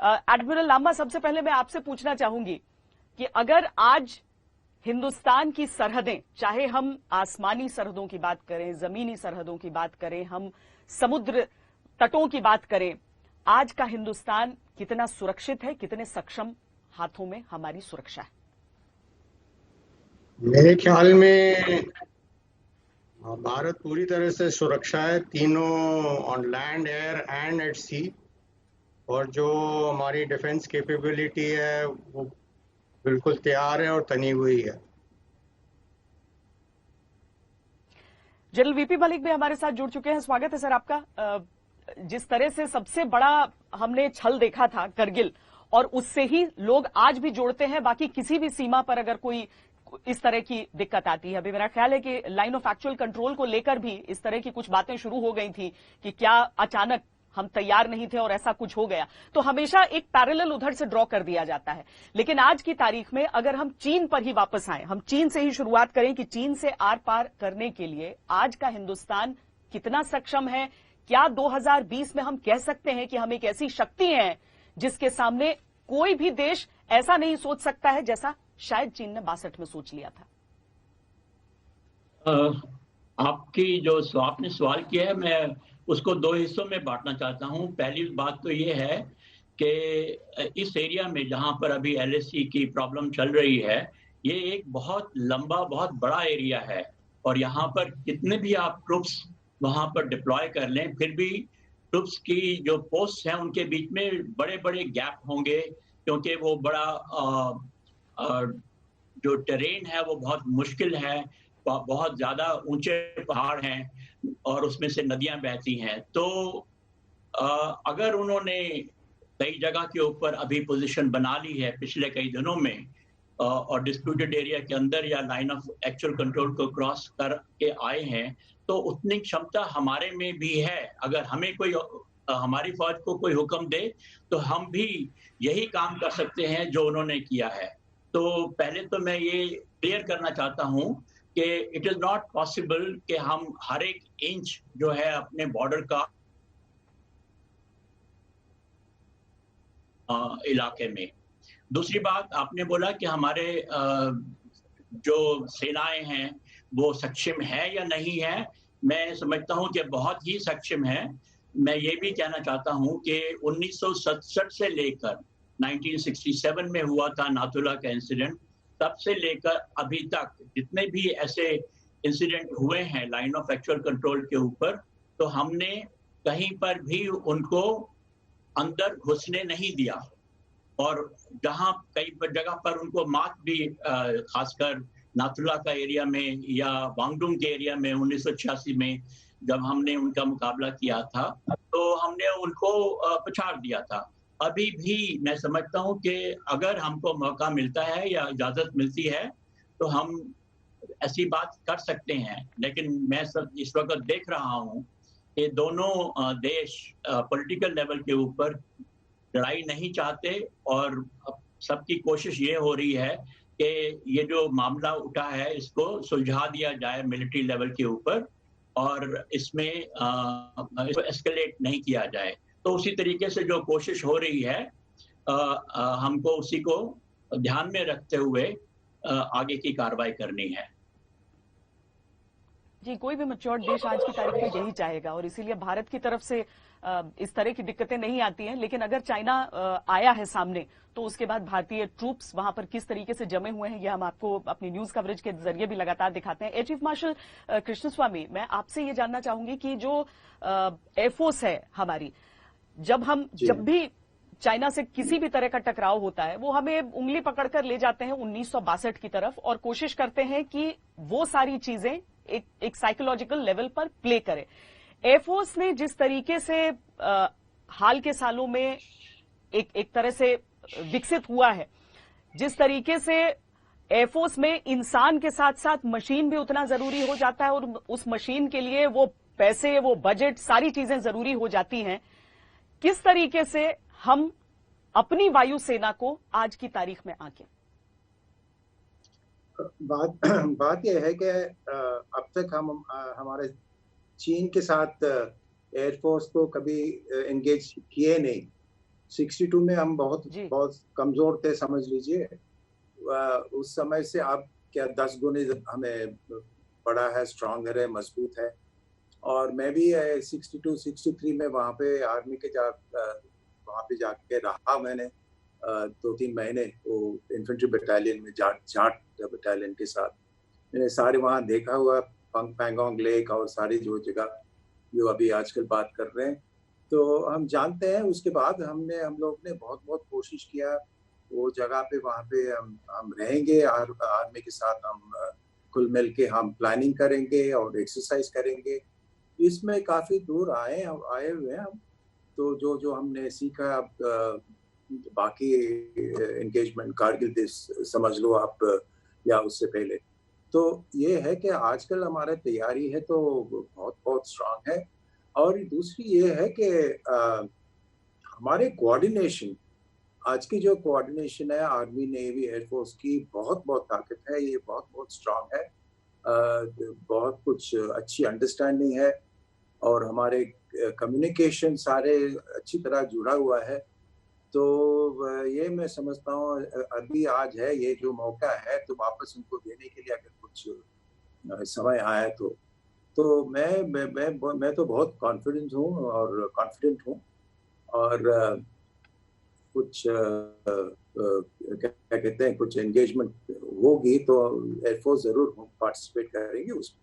Admiral Lamba, सबसे पहले मैं आपसे पूछना चाहूंगी कि अगर आज हिंदुस्तान की सरहदें, चाहे हम आसमानी सरहदों की बात करें, जमीनी सरहदों की बात करें, हम समुद्र तटों की बात करें, आज का हिंदुस्तान कितना सुरक्षित है, कितने सक्षम हाथों में हमारी सुरक्षा है? मेरे ख्याल में भारत पूरी तरह से सुरक्षा है, तीनों, on land, air and at sea. और जो हमारी डिफेंस कैपेबिलिटी है वो बिल्कुल तैयार है और तनी हुई है। जनरल वीपी मलिक भी हमारे साथ जुड़ चुके हैं। स्वागत है सर आपका। जिस तरह से सबसे बड़ा हमने छल देखा था करगिल, और उससे ही लोग आज भी जोड़ते हैं, बाकी किसी भी सीमा पर अगर कोई इस तरह की दिक्कत आती है। अभी मेरा ख्याल है कि लाइन ऑफ एक्चुअल कंट्रोल को लेकर भी इस तरह की कुछ बातें शुरू हो गई थी कि क्या अचानक हम तैयार नहीं थे और ऐसा कुछ हो गया, तो हमेशा एक पैरेलल उधर से ड्रॉ कर दिया जाता है। लेकिन आज की तारीख में अगर हम चीन पर ही वापस आए, हम चीन से ही शुरुआत करें कि चीन से आर पार करने के लिए आज का हिंदुस्तान कितना सक्षम है? क्या 2020 में हम कह सकते हैं कि हम एक ऐसी शक्ति हैं जिसके सामने कोई भी देश ऐसा नहीं सोच सकता है जैसा शायद चीन ने 62 में सोच लिया था? आपकी जो आपने सवाल किया है, मैं उसको दो हिस्सों में बांटना चाहता हूं। पहली बात तो ये है कि इस एरिया में जहां पर अभी एलएसी की प्रॉब्लम चल रही है, ये एक बहुत लंबा, बहुत बड़ा एरिया है, और यहाँ पर कितने भी आप ट्रुप्स वहां पर डिप्लॉय कर लें, फिर भी ट्रुप्स की जो पोस्ट हैं उनके बीच में बड़े बड़े गैप होंगे, क्योंकि वो बड़ा जो टेरेन है वो बहुत मुश्किल है, बहुत ज्यादा ऊंचे पहाड़ हैं और उसमें से नदियां बहती हैं। तो अगर उन्होंने कई जगह के ऊपर अभी पोजीशन बना ली है पिछले कई दिनों में, और डिस्प्यूटेड एरिया के अंदर या लाइन ऑफ एक्चुअल कंट्रोल को क्रॉस करके आए हैं, तो उतनी क्षमता हमारे में भी है। अगर हमें कोई हमारी फौज को कोई हुक्म दे तो हम भी यही काम कर सकते हैं जो उन्होंने किया है। तो पहले तो मैं ये क्लियर करना चाहता हूं कि इट इज नॉट पॉसिबल कि हम हर एक इंच जो है अपने बॉर्डर का इलाके में। दूसरी बात, आपने बोला कि हमारे जो सेनाएं हैं वो सक्षम है या नहीं है। मैं समझता हूं कि बहुत ही सक्षम है। मैं ये भी कहना चाहता हूं कि 1967 से लेकर 1967 में हुआ था नाथुला का इंसिडेंट, तब से लेकर अभी तक जितने भी ऐसे इंसिडेंट हुए हैं लाइन ऑफ एक्चुअल कंट्रोल के ऊपर, तो हमने कहीं पर भी उनको अंदर घुसने नहीं दिया। और जहां कई जगह पर उनको मात भी, खासकर नाथुला का एरिया में या वांगडुंग के एरिया में 1986 में जब हमने उनका मुकाबला किया था, तो हमने उनको पछाड़ दिया था। अभी भी मैं समझता हूं कि अगर हमको मौका मिलता है या इजाजत मिलती है तो हम ऐसी बात कर सकते हैं। लेकिन मैं सब इस वक्त देख रहा हूं कि दोनों देश पॉलिटिकल लेवल के ऊपर लड़ाई नहीं चाहते, और सबकी कोशिश ये हो रही है कि ये जो मामला उठा है इसको सुलझा दिया जाए मिलिट्री लेवल के ऊपर, और इसमें इसको एस्केलेट नहीं किया जाए। तो उसी तरीके से जो कोशिश हो रही है, हमको उसी को ध्यान में रखते हुए आगे की कार्रवाई करनी है। जी, कोई भी मैच्योर्ड देश आज की तारीख में यही चाहेगा, और इसीलिए भारत की तरफ से इस तरह की दिक्कतें नहीं आती हैं। लेकिन अगर चाइना आया है सामने, तो उसके बाद भारतीय ट्रूप्स वहां पर किस तरीके से जमे हुए हैं, ये हम आपको अपनी न्यूज कवरेज के जरिए भी लगातार दिखाते हैं। एयर चीफ मार्शल कृष्णस्वामी, मैं आपसे ये जानना चाहूंगी कि जो एयरफोर्स है हमारी, जब भी चाइना से किसी भी तरह का टकराव होता है, वो हमें उंगली पकड़कर ले जाते हैं 1962 की तरफ और कोशिश करते हैं कि वो सारी चीजें एक साइकोलॉजिकल लेवल पर प्ले करे। एयरफोर्स ने जिस तरीके से हाल के सालों में एक तरह से विकसित हुआ है, जिस तरीके से एयरफोर्स में इंसान के साथ साथ मशीन भी उतना जरूरी हो जाता है, और उस मशीन के लिए वो पैसे, वो बजट, सारी चीजें जरूरी हो जाती हैं। किस तरीके से हम अपनी वायुसेना को आज की तारीख में आके बात यह है कि अब तक हम हमारे चीन के साथ एयरफोर्स को कभी एंगेज किए नहीं। 62 में हम बहुत जी बहुत कमजोर थे, समझ लीजिए। उस समय से अब क्या 10 गुने हमें बड़ा है, स्ट्रांगर है, मजबूत है। और मैं भी 62 63 में वहाँ पे आर्मी के वहाँ पे जाके रहा मैंने 2-3 महीने, वो इन्फेंट्री बटालियन में, जाट बटालियन के साथ। मैंने सारे वहाँ देखा हुआ, पैंगोंग लेक और सारी जो जगह जो अभी आजकल बात कर रहे हैं, तो हम जानते हैं। उसके बाद हम लोग ने बहुत बहुत कोशिश किया वो जगह पे, वहाँ पे हम रहेंगे, आर्मी के साथ हम कुल मिल के हम प्लानिंग करेंगे और एक्सरसाइज करेंगे। इसमें काफी दूर आए हुए हैं हम। तो जो जो हमने सीखा, अब बाकी एंगेजमेंट कारगिल समझ लो आप, या उससे पहले, तो ये है कि आजकल हमारा तैयारी है तो बहुत बहुत स्ट्रांग है। और दूसरी ये है कि हमारे कोऑर्डिनेशन, आज की जो कोऑर्डिनेशन है आर्मी नेवी एयरफोर्स की, बहुत बहुत ताकत है, ये बहुत बहुत स्ट्रांग है। बहुत कुछ अच्छी अंडरस्टैंडिंग है, और हमारे कम्युनिकेशन सारे अच्छी तरह जुड़ा हुआ है। तो ये मैं समझता हूँ अभी आज है ये जो मौका है, तो वापस उनको देने के लिए अगर कुछ समय आया तो मैं तो बहुत कॉन्फिडेंट हूँ और कॉन्फिडेंट हूँ। और कुछ क्या कहते हैं, कुछ एंगेजमेंट होगी तो एयरफोर्स जरूर पार्टिसिपेट करेंगे उसमें।